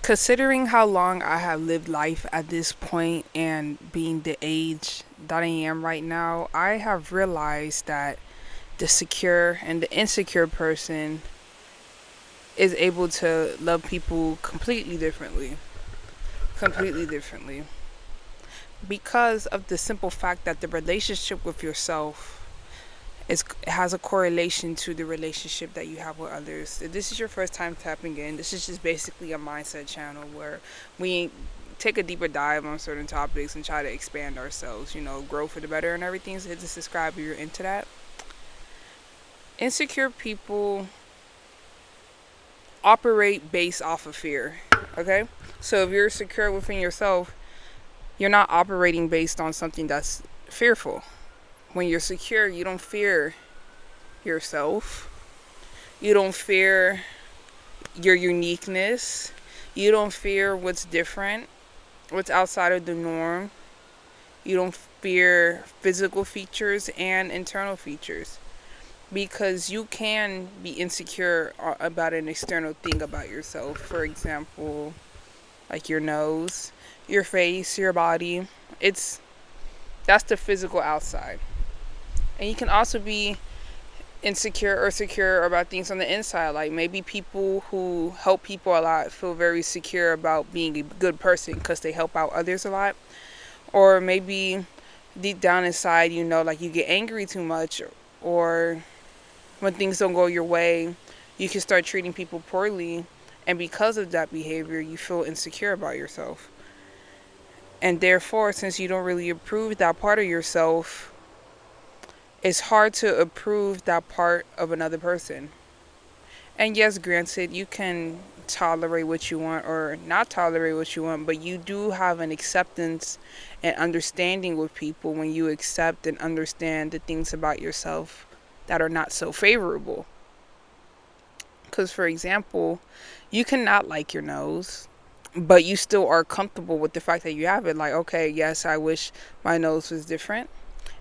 Considering how long I have lived life at this point and being the age that I am right now, I have realized that the secure and the insecure person is able to love people completely differently. Completely differently. Because of the simple fact that the relationship with yourself has a correlation to the relationship that you have with others. If this is your first time tapping in, this is just basically a mindset channel where we take a deeper dive on certain topics and try to expand ourselves, grow for the better and everything. So hit the subscribe if you're into that. Insecure people operate based off of fear. Okay? So if you're secure within yourself, you're not operating based on something that's fearful. When you're secure, you don't fear yourself. You don't fear your uniqueness. You don't fear what's different, what's outside of the norm. You don't fear physical features and internal features. Because you can be insecure about an external thing about yourself. For example, like your nose, your face, your body. That's the physical outside. And you can also be insecure or secure about things on the inside. Like maybe people who help people a lot feel very secure about being a good person because they help out others a lot. Or maybe deep down inside, like you get angry too much, or when things don't go your way, you can start treating people poorly. And because of that behavior, you feel insecure about yourself. And therefore, since you don't really approve that part of yourself, it's hard to approve that part of another person. And yes, granted, you can tolerate what you want or not tolerate what you want, but you do have an acceptance and understanding with people when you accept and understand the things about yourself that are not so favorable. Because, for example, you cannot like your nose, but you still are comfortable with the fact that you have it. Like, okay, yes, I wish my nose was different.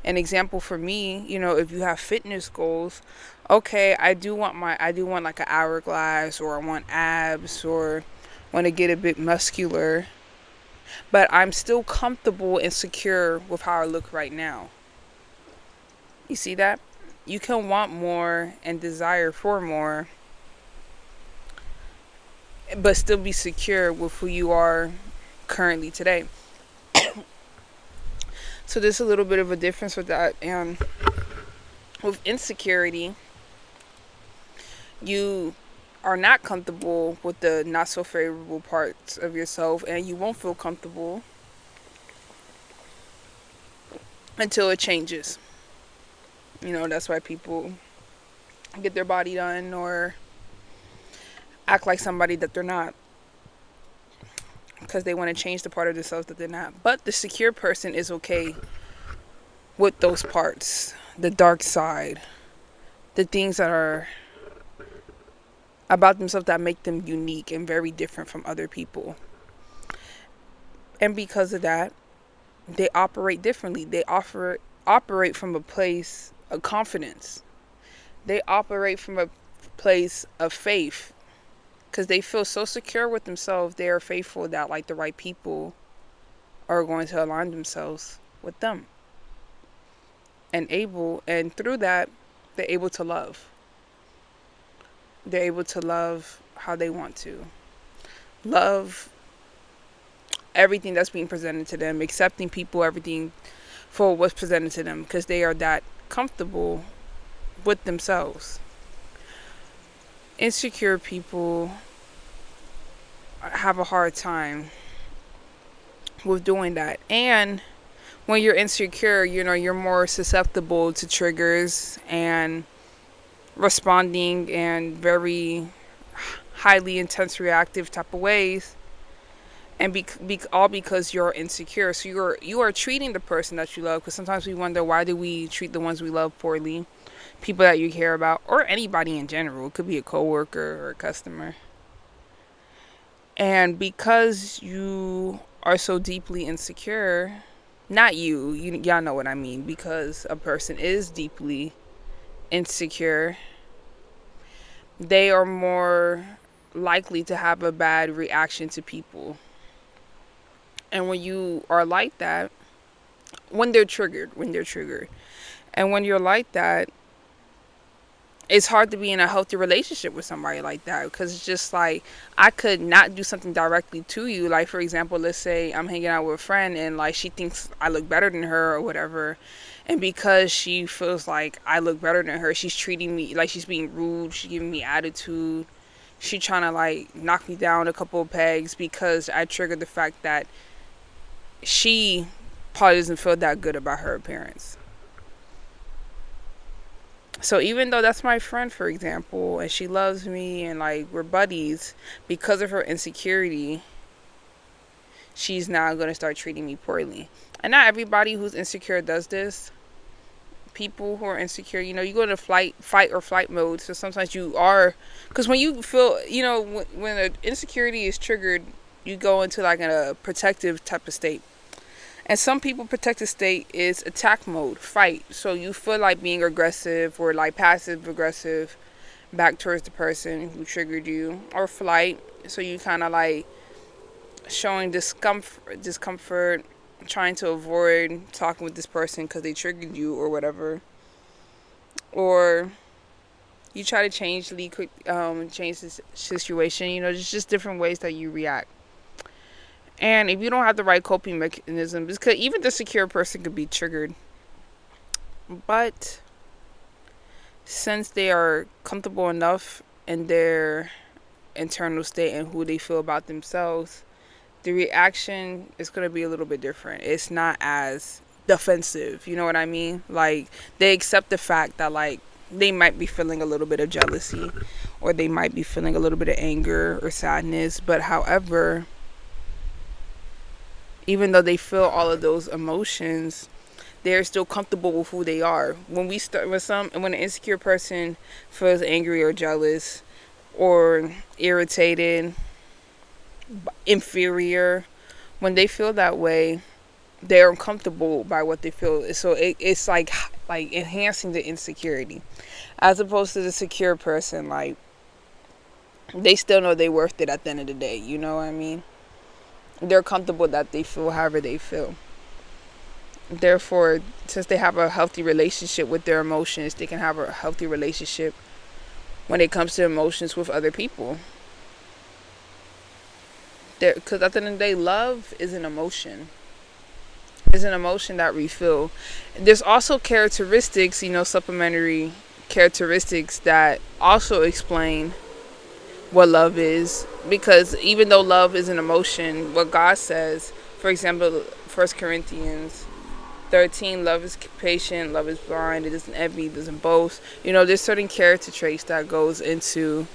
An example for me, if you have fitness goals, okay, I do want like an hourglass, or I want abs, or want to get a bit muscular, but I'm still comfortable and secure with how I look right now. You see that? You can want more and desire for more, but still be secure with who you are currently today. So there's a little bit of a difference with that. And with insecurity, you are not comfortable with the not so favorable parts of yourself, and you won't feel comfortable until it changes. That's why people get their body done or act like somebody that they're not, because they want to change the part of themselves that they're not. But the secure person is okay with those parts, the dark side, the things that are about themselves that make them unique and very different from other people. And because of that, they operate differently. They operate from a place of confidence. They operate from a place of faith, because they feel so secure with themselves. They are faithful that like the right people are going to align themselves with them, and through that, they're able to love. They're able to love how they want to love everything that's being presented to them, accepting people, everything for what's presented to them, because they are that comfortable with themselves. Insecure people have a hard time with doing that. And when you're insecure, you're more susceptible to triggers and responding in very highly intense reactive type of ways, and all because you're insecure. So you are treating the person that you love, because sometimes we wonder, why do we treat the ones we love poorly, people that you care about, or anybody in general. It could be a coworker or a customer. And because you are so deeply insecure, not y'all know what I mean, because a person is deeply insecure, they are more likely to have a bad reaction to people. And when you are like that, when they're triggered, and when you're like that, it's hard to be in a healthy relationship with somebody like that, because it's just like, I could not do something directly to you. Like, for example, let's say I'm hanging out with a friend and like she thinks I look better than her or whatever, and because she feels like I look better than her, she's treating me like she's being rude, she's giving me attitude, she trying to like knock me down a couple of pegs because I triggered the fact that she probably doesn't feel that good about her appearance. So even though that's my friend, for example, and she loves me and like we're buddies, because of her insecurity, she's now going to start treating me poorly. And not everybody who's insecure does this. People who are insecure, you go into fight or flight mode. So sometimes you are, because when you feel, when an insecurity is triggered, you go into like a protective type of state. And some people protective state is attack mode, fight. So you feel like being aggressive or like passive aggressive back towards the person who triggered you, or flight. So you kind of like showing discomfort, trying to avoid talking with this person because they triggered you or whatever. Or you try to change this situation. There's just different ways that you react. And if you don't have the right coping mechanisms, because even the secure person could be triggered. But since they are comfortable enough in their internal state and who they feel about themselves, the reaction is going to be a little bit different. It's not as defensive. You know what I mean? Like, they accept the fact that, like, they might be feeling a little bit of jealousy, or they might be feeling a little bit of anger or sadness. But however, even though they feel all of those emotions, they're still comfortable with who they are. When an insecure person feels angry or jealous or irritated, inferior, when they feel that way, they're uncomfortable by what they feel. So it's like enhancing the insecurity, as opposed to the secure person. Like, they still know they're worth it at the end of the day. You know what I mean? They're comfortable that they feel however they feel. Therefore, since they have a healthy relationship with their emotions, they can have a healthy relationship when it comes to emotions with other people. Because at the end of the day, love is an emotion. It's an emotion that we feel. There's also characteristics, supplementary characteristics that also explain what love is. Because even though love is an emotion, what God says, for example, 1 Corinthians 13, love is patient, love is blind, it doesn't envy, it doesn't boast. There's certain character traits that goes into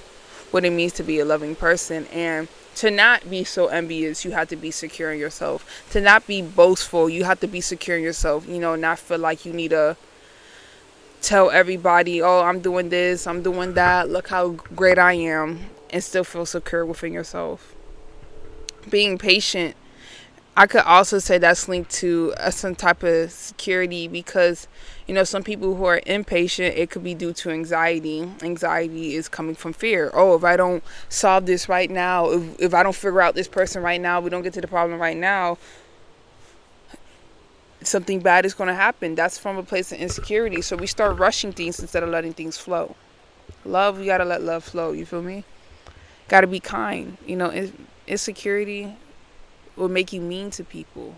what it means to be a loving person. And to not be so envious, you have to be secure in yourself. To not be boastful, you have to be secure in yourself. Not feel like you need to tell everybody, oh, I'm doing this, I'm doing that, look how great I am, and still feel secure within yourself. Being patient, I could also say that's linked to some type of security, because some people who are impatient, it could be due to anxiety. Anxiety is coming from fear. Oh, if I don't solve this right now, if I don't figure out this person right now, we don't get to the problem right now, something bad is going to happen. That's from a place of insecurity. So we start rushing things instead of letting things flow. Love, we got to let love flow. You feel me? Got to be kind. Insecurity will make you mean to people.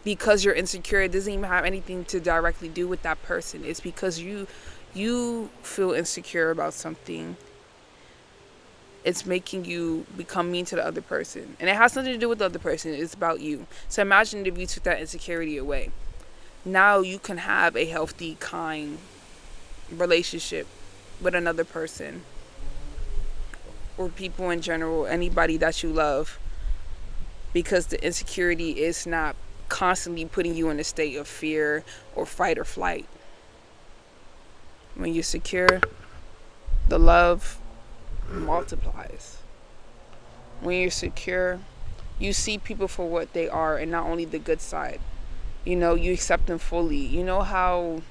Because you're insecure, it doesn't even have anything to directly do with that person. It's because you feel insecure about something. It's making you become mean to the other person. And it has nothing to do with the other person. It's about you. So imagine if you took that insecurity away. Now you can have a healthy, kind relationship with another person, or people in general, anybody that you love. Because the insecurity is not constantly putting you in a state of fear or fight or flight. When you're secure, the love multiplies. When you're secure, you see people for what they are, and not only the good side. You accept them fully. You know how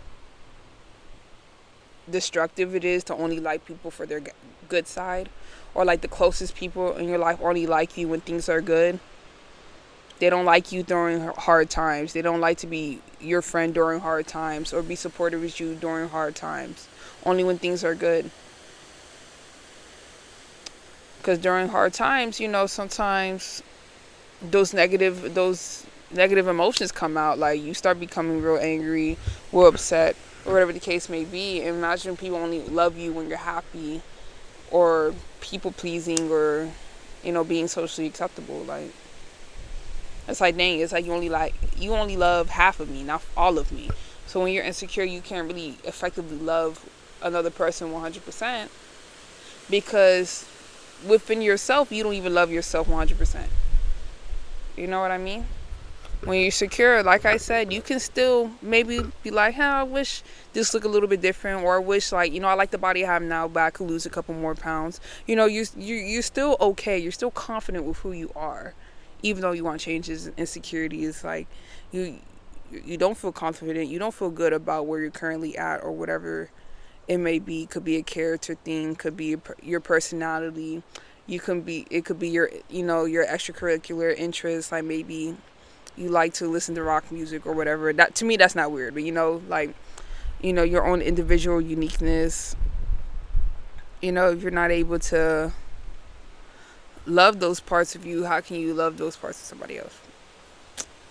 destructive it is to only like people for their good side, or like the closest people in your life only like you when things are good. They don't like you during hard times. They don't like to be your friend during hard times or be supportive with you during hard times. Only when things are good. Because during hard times, sometimes those negative emotions come out. Like you start becoming real angry, real upset, or whatever the case may be. And imagine people only love you when you're happy, or people pleasing, or being socially acceptable. Like it's like, dang, it's like you only love half of me, not all of me. So when you're insecure, you can't really effectively love another person 100%, because within yourself, you don't even love yourself 100%. You know what I mean? When you're secure, like I said, you can still maybe be like, I wish this looked a little bit different, or I wish, like, I like the body I have now, but I could lose a couple more pounds. You're still okay. You're still confident with who you are, even though you want changes. Insecurities, like you don't feel confident. You don't feel good about where you're currently at, or whatever it may be. Could be a character thing. Could be your personality. It could be your extracurricular interests. Like maybe you like to listen to rock music or whatever. That, to me, that's not weird. But like, your own individual uniqueness. If you're not able to love those parts of you, how can you love those parts of somebody else?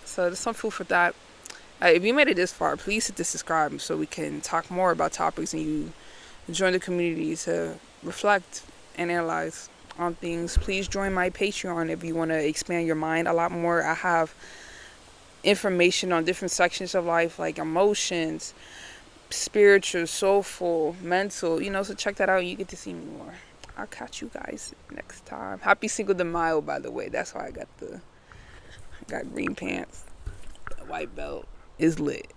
So there's some food for that. If you made it this far, please hit the subscribe so we can talk more about topics, and you join the community to reflect and analyze on things. Please join my Patreon if you want to expand your mind a lot more. I have information on different sections of life, like emotions, spiritual, soulful, mental, so check that out and you get to see me more. I'll catch you guys next time. Happy Cinco de Mayo, by the way. That's why I got green pants. The white belt is lit.